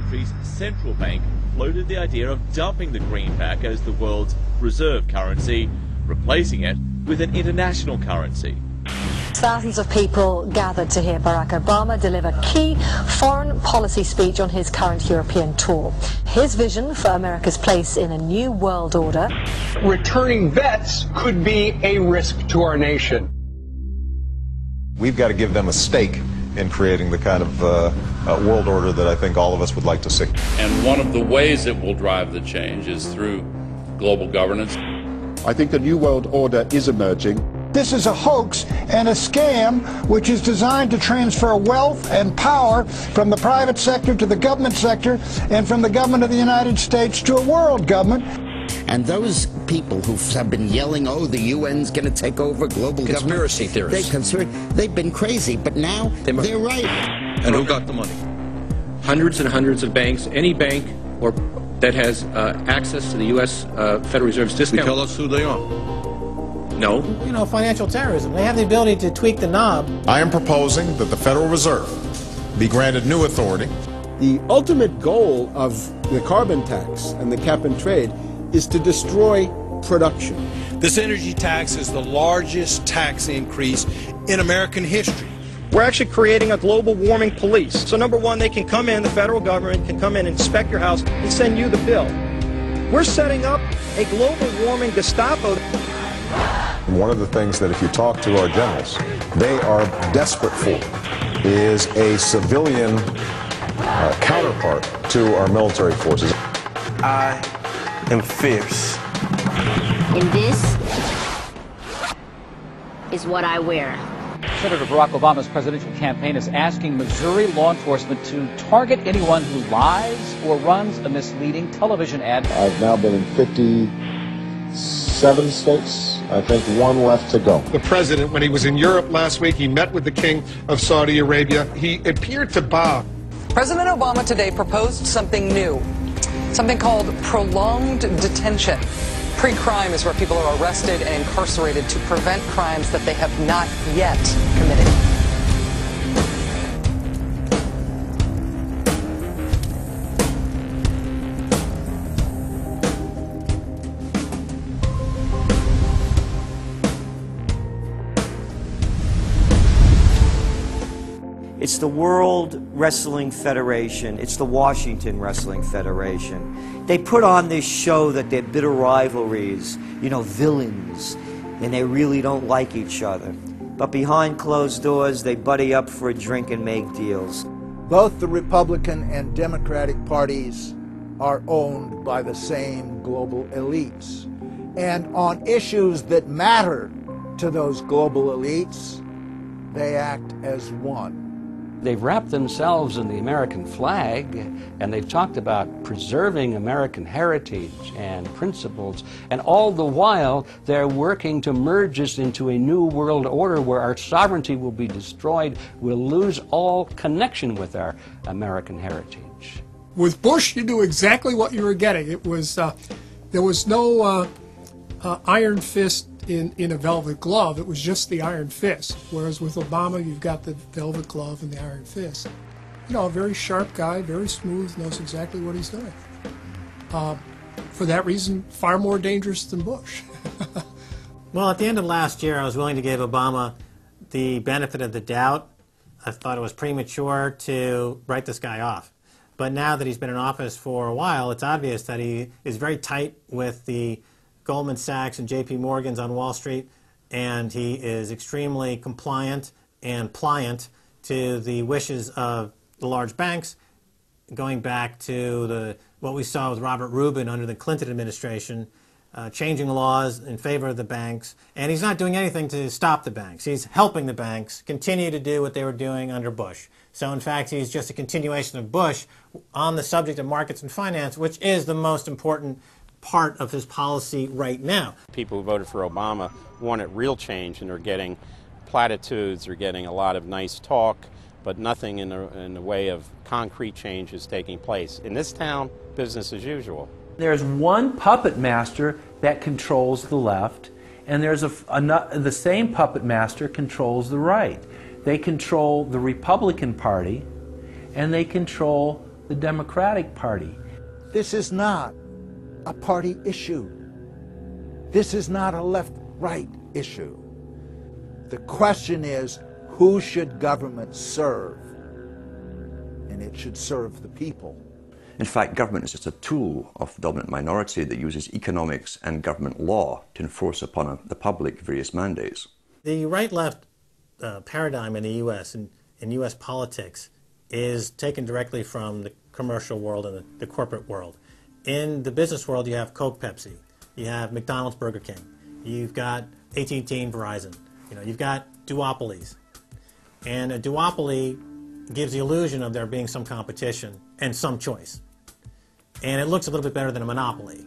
country's central bank floated the idea of dumping the greenback as the world's reserve currency, replacing it with an international currency. Thousands of people gathered to hear Barack Obama deliver key foreign policy speech on his current European tour. His vision for America's place in a new world order. Returning vets could be a risk to our nation. We've got to give them a stake in creating the kind of world order that I think all of us would like to see. And one of the ways it will drive the change is through global governance. I think a new world order is emerging. This is a hoax and a scam which is designed to transfer wealth and power from the private sector to the government sector and from the government of the United States to a world government. And those people who have been yelling, oh, the UN's going to take over global conspiracy government. Theorists. They've been crazy, but now they're right. And who got the money? Hundreds and hundreds of banks. Any bank that has access to the U.S. Federal Reserve's discount. Tell us who they are. No. You know, financial terrorism. They have the ability to tweak the knob. I am proposing that the Federal Reserve be granted new authority. The ultimate goal of the carbon tax and the cap and trade is to destroy production. This energy tax is the largest tax increase in American history. We're actually creating a global warming police. So number one, they can come in, the federal government can come in and inspect your house and send you the bill. We're setting up a global warming Gestapo. One of the things that if you talk to our generals, they are desperate for is a civilian counterpart to our military forces. I am fierce. And this is what I wear. Senator Barack Obama's presidential campaign is asking Missouri law enforcement to target anyone who lies or runs a misleading television ad. I've now been in 57 states. I think one left to go. The president, when he was in Europe last week, he met with the king of Saudi Arabia. He appeared to bow. President Obama today proposed something new, something called prolonged detention. Pre-crime is where people are arrested and incarcerated to prevent crimes that they have not yet committed. It's the World Wrestling Federation. It's the Washington Wrestling Federation. They put on this show that they're bitter rivalries, you know, villains, and they really don't like each other. But behind closed doors, they buddy up for a drink and make deals. Both the Republican and Democratic parties are owned by the same global elites. And on issues that matter to those global elites, they act as one. They've wrapped themselves in the American flag, and they've talked about preserving American heritage and principles, and all the while they're working to merge us into a new world order where our sovereignty will be destroyed. We'll lose all connection with our American heritage. With Bush, you knew exactly what you were getting. It was there was no iron fist in a velvet glove. It was just the iron fist. Whereas with Obama, you've got the velvet glove and the iron fist. You know, a very sharp guy, very smooth, knows exactly what he's doing. For that reason, far more dangerous than Bush. Well, at the end of last year, I was willing to give Obama the benefit of the doubt. I thought it was premature to write this guy off. But now that he's been in office for a while, it's obvious that he is very tight with the Goldman Sachs and J.P. Morgan's on Wall Street, and he is extremely compliant and pliant to the wishes of the large banks, going back to what we saw with Robert Rubin under the Clinton administration, changing laws in favor of the banks. And he's not doing anything to stop the banks. He's helping the banks continue to do what they were doing under Bush. So, in fact, he's just a continuation of Bush on the subject of markets and finance, which is the most important part of his policy right now. People who voted for Obama wanted real change, and they're getting platitudes, they're getting a lot of nice talk, but nothing in the way of concrete change is taking place. In this town, business as usual. There's one puppet master that controls the left, and there's the same puppet master controls the right. They control the Republican Party, and they control the Democratic Party. This is not a party issue. This is not a left-right issue. The question is, who should government serve? And it should serve the people. In fact, government is just a tool of the dominant minority that uses economics and government law to enforce upon the public various mandates. The right-left paradigm in the U.S. and in U.S. politics is taken directly from the commercial world and the corporate world. In the business world, you have Coke, Pepsi. You have McDonald's, Burger King. You've got AT&T and Verizon. You've got duopolies. And a duopoly gives the illusion of there being some competition and some choice. And it looks a little bit better than a monopoly.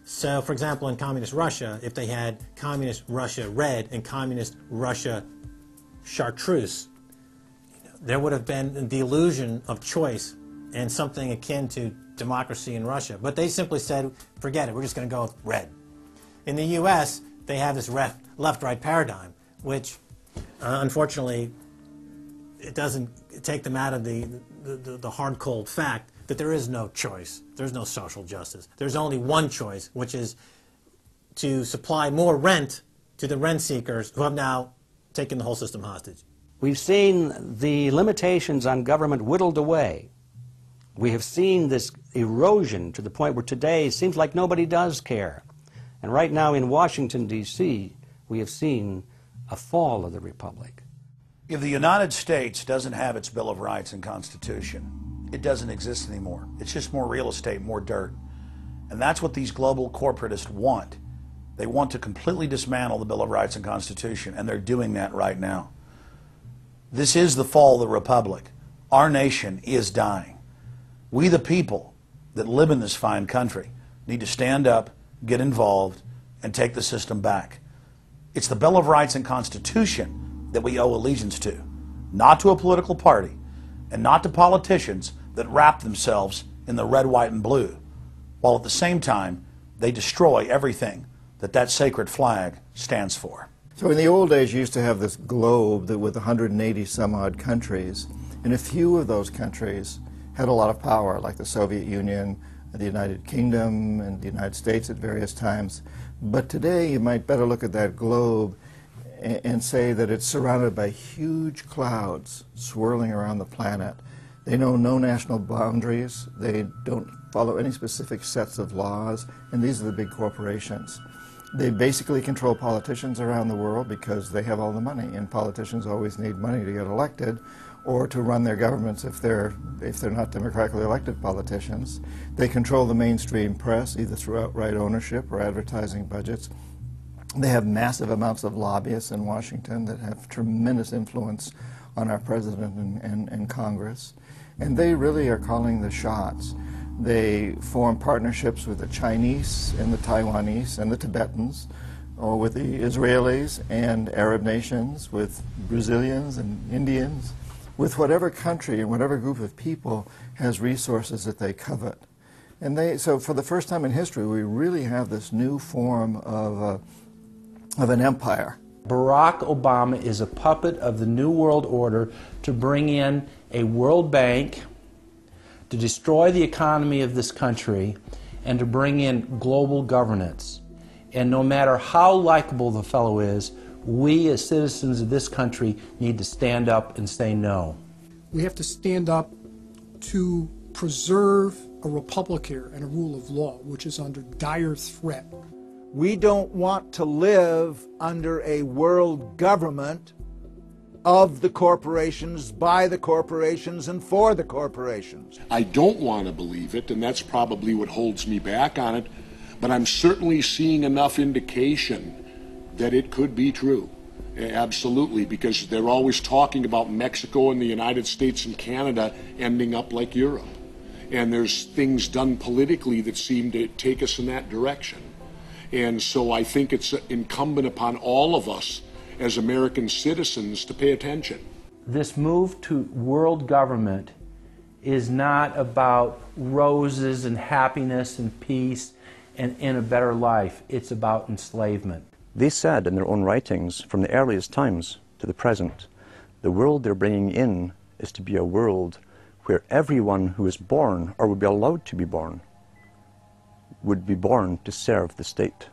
So, for example, in communist Russia, if they had communist Russia red and communist Russia chartreuse, there would have been the illusion of choice and something akin to democracy in Russia. But they simply said, forget it, we're just going to go with red. In the U.S., they have this left-right paradigm, which, unfortunately, it doesn't take them out of the hard, cold fact that there is no choice. There's no social justice. There's only one choice, which is to supply more rent to the rent seekers who have now taken the whole system hostage. We've seen the limitations on government whittled away. We have seen this erosion to the point where today it seems like nobody does care. And right now in Washington, D.C., we have seen a fall of the republic. If the United States doesn't have its Bill of Rights and Constitution, it doesn't exist anymore. It's just more real estate, more dirt. And that's what these global corporatists want. They want to completely dismantle the Bill of Rights and Constitution, and they're doing that right now. This is the fall of the republic. Our nation is dying. We, the people that live in this fine country, need to stand up, get involved, and take the system back. It's the Bill of Rights and Constitution that we owe allegiance to, not to a political party, and not to politicians that wrap themselves in the red, white, and blue, while at the same time they destroy everything that sacred flag stands for. So in the old days, you used to have this globe that with 180 some odd countries, and a few of those countries had a lot of power, like the Soviet Union, the United Kingdom, and the United States at various times. But today, you might better look at that globe and say that it's surrounded by huge clouds swirling around the planet. They know no national boundaries. They don't follow any specific sets of laws, and these are the big corporations. They basically control politicians around the world because they have all the money, and politicians always need money to get elected or to run their governments if they're not democratically elected politicians. They control the mainstream press, either through outright ownership or advertising budgets. They have massive amounts of lobbyists in Washington that have tremendous influence on our president and Congress. And they really are calling the shots. They form partnerships with the Chinese and the Taiwanese and the Tibetans, or with the Israelis and Arab nations, with Brazilians and Indians, with whatever country and whatever group of people has resources that they covet. And so for the first time in history, we really have this new form of an empire. Barack Obama is a puppet of the New World Order to bring in a World Bank, to destroy the economy of this country, and to bring in global governance. And no matter how likable the fellow is, we as citizens of this country need to stand up and say no. We have to stand up to preserve a republic here and a rule of law, which is under dire threat. We don't want to live under a world government of the corporations, by the corporations, and for the corporations. I don't want to believe it, and that's probably what holds me back on it, but I'm certainly seeing enough indication that it could be true. Absolutely, because they're always talking about Mexico and the United States and Canada ending up like Europe. And there's things done politically that seem to take us in that direction. And so I think it's incumbent upon all of us as American citizens to pay attention. This move to world government is not about roses and happiness and peace and a better life. It's about enslavement. They said in their own writings, from the earliest times to the present, the world they're bringing in is to be a world where everyone who is born, or would be allowed to be born, would be born to serve the state.